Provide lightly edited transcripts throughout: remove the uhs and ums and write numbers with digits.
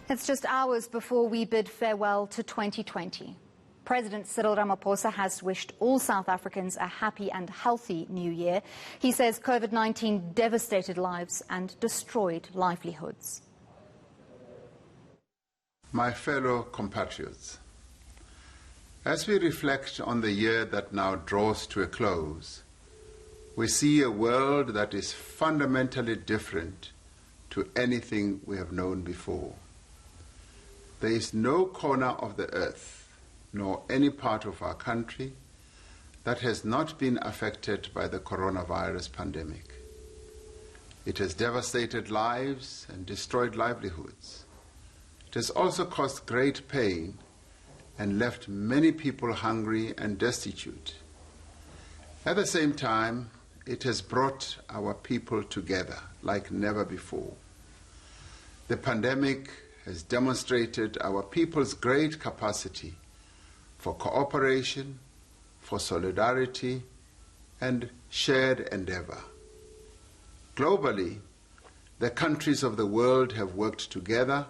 It's just hours before we bid farewell to 2020. President Cyril Ramaphosa has wished all South Africans a happy and healthy new year. He says COVID-19 devastated lives and destroyed livelihoods. My fellow compatriots, as we reflect on the year that now draws to a close, we see a world that is fundamentally different to anything we have known before. There is no corner of the earth, nor any part of our country, that has not been affected by the coronavirus pandemic. It has devastated lives and destroyed livelihoods. It has also caused great pain and left many people hungry and destitute. At the same time, it has brought our people together like never before. The pandemic has demonstrated our people's great capacity for cooperation, for solidarity, and shared endeavor. Globally, the countries of the world have worked together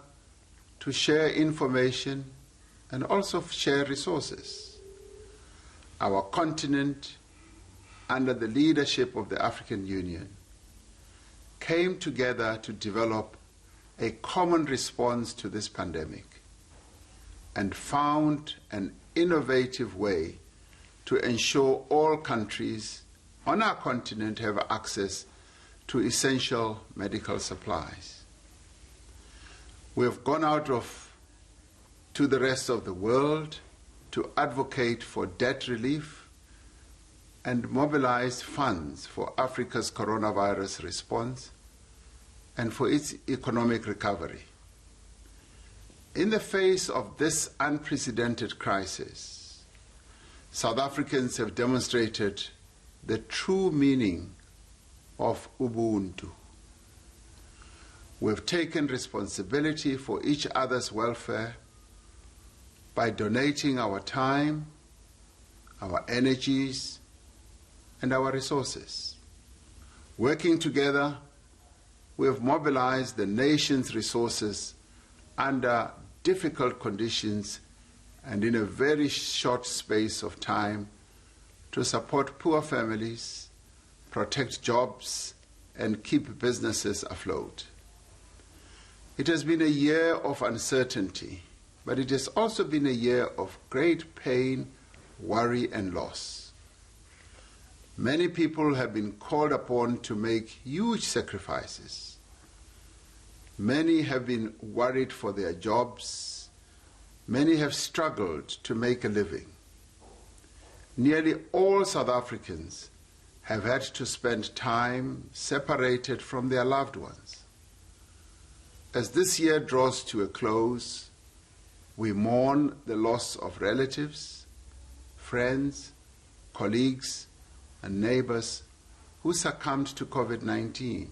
to share information and also share resources. Our continent, under the leadership of the African Union, came together to develop a common response to this pandemic and found an innovative way to ensure all countries on our continent have access to essential medical supplies. We have gone out to the rest of the world to advocate for debt relief and mobilize funds for Africa's coronavirus response and for its economic recovery. In the face of this unprecedented crisis, South Africans have demonstrated the true meaning of ubuntu. We have taken responsibility for each other's welfare by donating our time, our energies, and our resources. Working together, we have mobilized the nation's resources under difficult conditions and in a very short space of time to support poor families, protect jobs, and keep businesses afloat. It has been a year of uncertainty, but it has also been a year of great pain, worry, and loss. Many people have been called upon to make huge sacrifices. Many have been worried for their jobs. Many have struggled to make a living. Nearly all South Africans have had to spend time separated from their loved ones. As this year draws to a close, we mourn the loss of relatives, friends, colleagues, and neighbors who succumbed to COVID-19.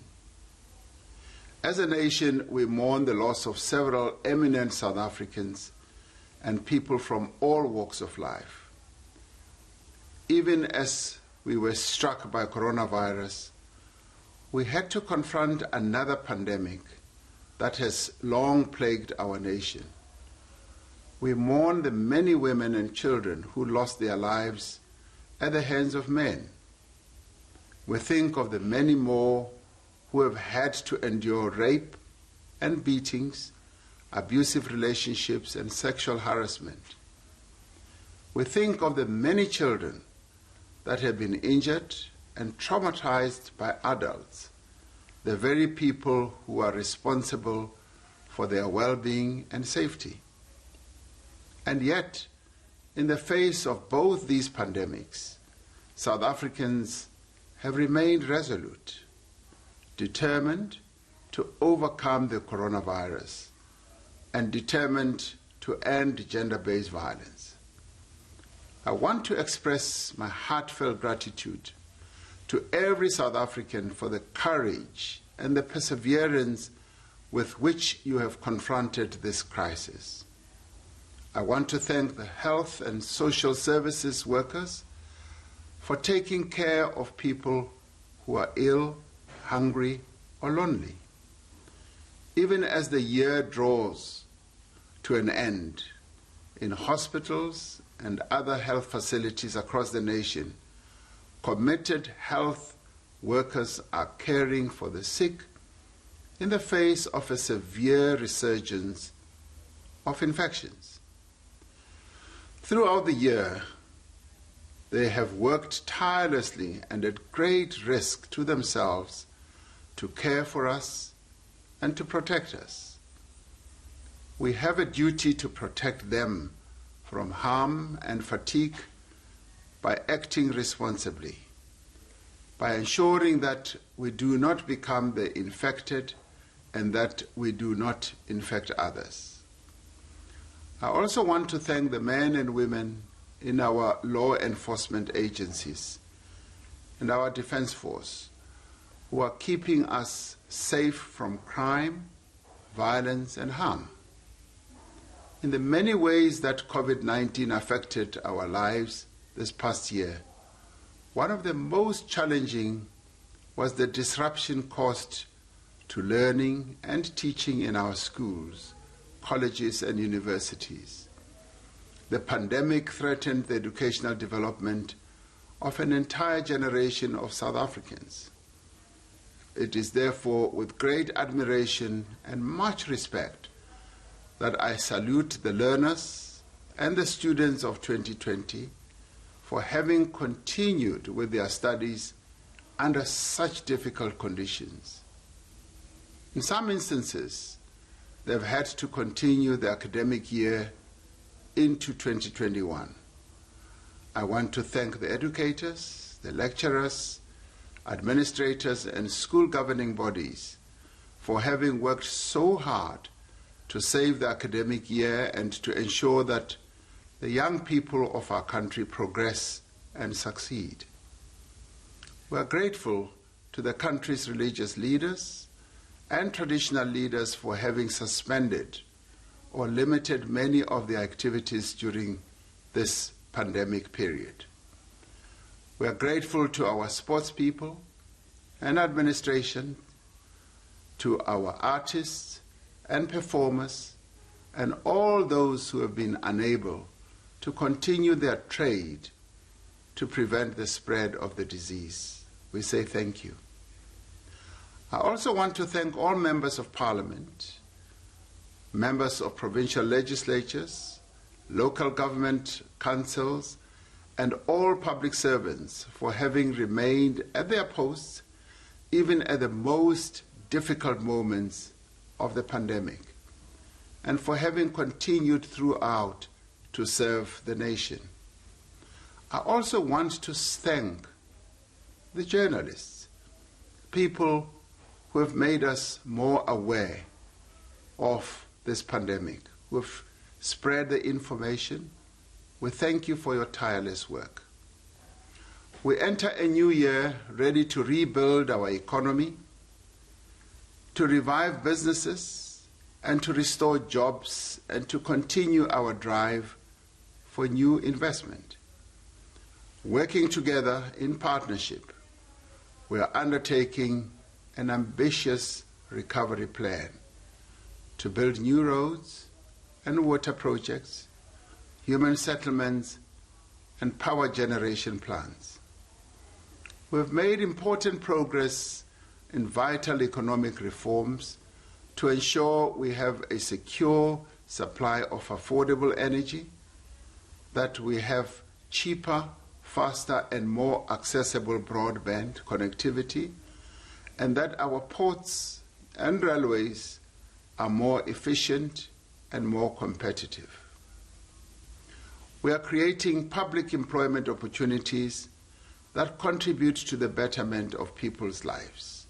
As a nation, we mourn the loss of several eminent South Africans and people from all walks of life. Even as we were struck by coronavirus, we had to confront another pandemic that has long plagued our nation. We mourn the many women and children who lost their lives at the hands of men. We think of the many more who have had to endure rape and beatings, abusive relationships, and sexual harassment. We think of the many children that have been injured and traumatized by adults, the very people who are responsible for their well-being and safety. And yet, in the face of both these pandemics, South Africans have remained resolute, determined to overcome the coronavirus, and determined to end gender-based violence. I want to express my heartfelt gratitude to every South African for the courage and the perseverance with which you have confronted this crisis. I want to thank the health and social services workers for taking care of people who are ill, hungry, or lonely. Even as the year draws to an end. In hospitals and other health facilities across the nation, committed health workers are caring for the sick in the face of a severe resurgence of infections. Throughout the year, they have worked tirelessly and at great risk to themselves to care for us and to protect us. We have a duty to protect them from harm and fatigue by acting responsibly, by ensuring that we do not become the infected and that we do not infect others. I also want to thank the men and women in our law enforcement agencies and our defense force who are keeping us safe from crime, violence, and harm. In the many ways that COVID-19 affected our lives this past year, one of the most challenging was the disruption caused to learning and teaching in our schools, colleges, and universities. The pandemic threatened the educational development of an entire generation of South Africans. It is therefore with great admiration and much respect that I salute the learners and the students of 2020 for having continued with their studies under such difficult conditions. In some instances, they've had to continue the academic year into 2021. I want to thank the educators, the lecturers, administrators, and school governing bodies for having worked so hard to save the academic year and to ensure that the young people of our country progress and succeed. We are grateful to the country's religious leaders and traditional leaders for having suspended or limited many of their activities during this pandemic period. We are grateful to our sports people and administration, to our artists and performers, and all those who have been unable to continue their trade to prevent the spread of the disease. We say thank you. I also want to thank all members of Parliament, members of provincial legislatures, local government councils, and all public servants for having remained at their posts even at the most difficult moments of the pandemic, and for having continued throughout to serve the nation. I also want to thank the journalists, people who have made us more aware of this pandemic, who have spread the information. We thank you for your tireless work. We enter a new year ready to rebuild our economy, to revive businesses, and to restore jobs, and to continue our drive for new investment. Working together in partnership, we are undertaking an ambitious recovery plan to build new roads and water projects, human settlements, and power generation plants. We have made important progress in vital economic reforms to ensure we have a secure supply of affordable energy, that we have cheaper, faster, and more accessible broadband connectivity, and that our ports and railways are more efficient and more competitive. We are creating public employment opportunities that contribute to the betterment of people's lives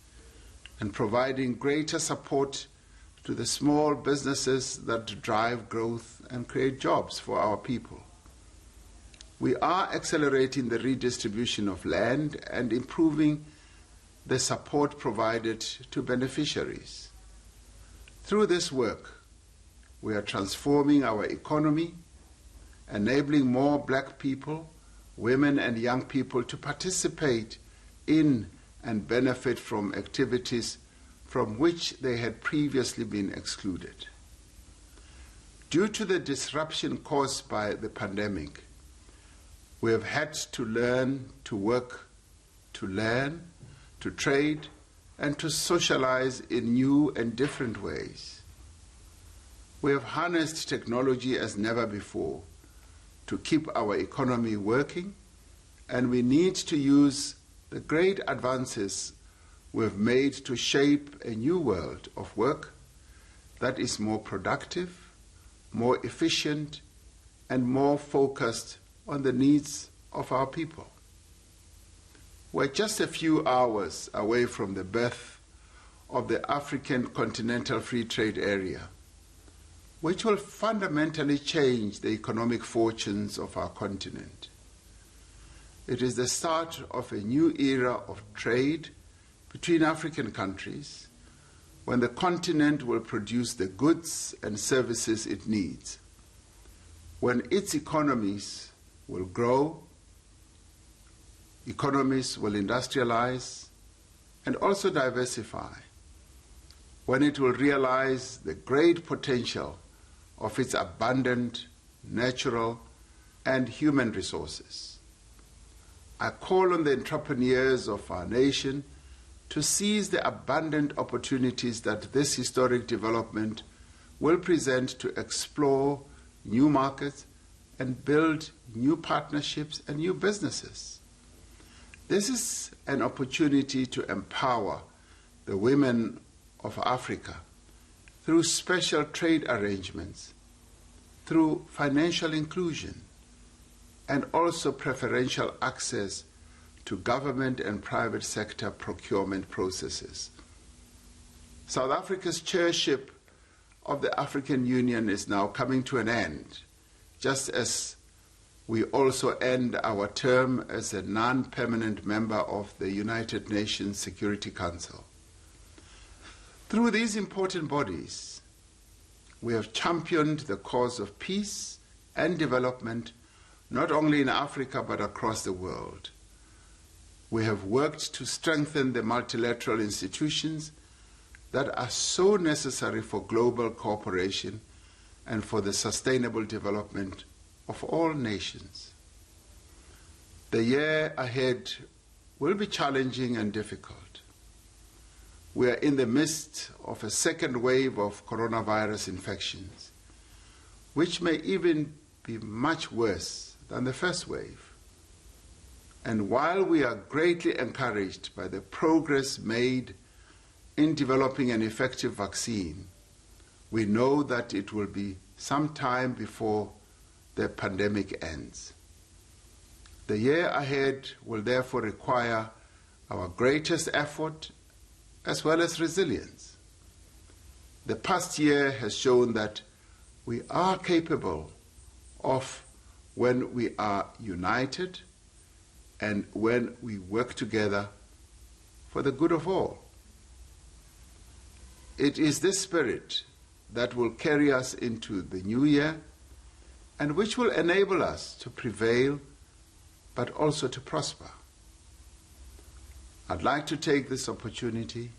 and providing greater support to the small businesses that drive growth and create jobs for our people. We are accelerating the redistribution of land and improving the support provided to beneficiaries. Through this work, we are transforming our economy, enabling more black people, women, and young people to participate in and benefit from activities from which they had previously been excluded. Due to the disruption caused by the pandemic, we have had to learn to work, to learn, to trade, and to socialize in new and different ways. We have harnessed technology as never before to keep our economy working, and we need to use the great advances we've made to shape a new world of work that is more productive, more efficient, and more focused on the needs of our people. We're just a few hours away from the birth of the African Continental Free Trade Area, which will fundamentally change the economic fortunes of our continent. It is the start of a new era of trade between African countries, when the continent will produce the goods and services it needs, when its economies will grow, economies will industrialize and also diversify, when it will realize the great potential of its abundant natural and human resources. I call on the entrepreneurs of our nation to seize the abundant opportunities that this historic development will present to explore new markets and build new partnerships and new businesses. This is an opportunity to empower the women of Africa through special trade arrangements, through financial inclusion, and also preferential access to government and private sector procurement processes. South Africa's chairship of the African Union is now coming to an end, just as we also end our term as a non-permanent member of the United Nations Security Council. Through these important bodies, we have championed the cause of peace and development, not only in Africa but across the world. We have worked to strengthen the multilateral institutions that are so necessary for global cooperation and for the sustainable development of all nations. The year ahead will be challenging and difficult. We are in the midst of a second wave of coronavirus infections, which may even be much worse than the first wave. And while we are greatly encouraged by the progress made in developing an effective vaccine, we know that it will be some time before the pandemic ends. The year ahead will therefore require our greatest effort as well as resilience. The past year has shown that we are capable of, when we are united and when we work together for the good of all. It is this spirit that will carry us into the new year and which will enable us to prevail but also to prosper. I'd like to take this opportunity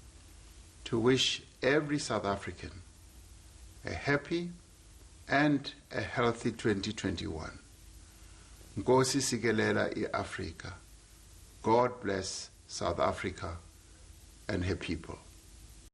to wish every South African a happy and a healthy 2021. Nkosi sikelela i-Africa. God bless South Africa and her people.